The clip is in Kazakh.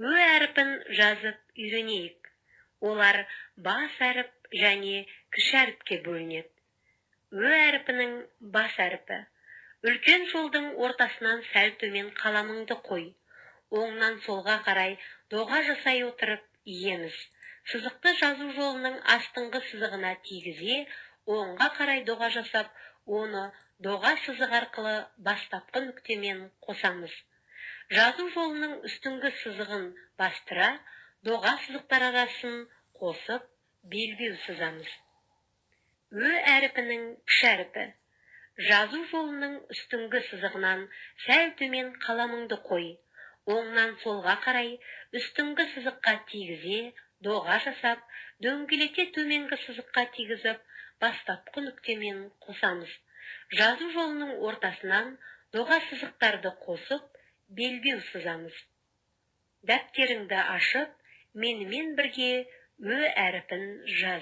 Ө әріпін жазып үйренейік. Олар бас әріп және кіші әріпке бөлінеді. Ө әріпінің бас әріпі. Үлкен жолдың ортасынан сәл төмен қаламыңды қой. Оңнан солға қарай доға жасай отырып иеміз. Сызықты жазу жолының астыңғы сызығына тигізе, оңға қарай доға жасап, оны доға сызық арқылы бастапқы нүктемен қосамыз. Жазу жолының үстіңгі сызығын бастыра, доға сызықтар арасын қосып, белбеу сызамыз. Ө әріпінің кіші әріпі. Жазу жолының үстіңгі сызығынан сәл төмен қаламыңды қой. Оңнан солға қарай үстіңгі сызыққа тигізе, доға жасап, дөңгелете төменгі сызыққа тигізіп, бастапқы нүктемен қосамыз. Жазу жолының ортасынан доға сызықтарды қосып, белбеу сызамыз. Дәптеріңді ашып, менімен бірге Ө әріпін жаз.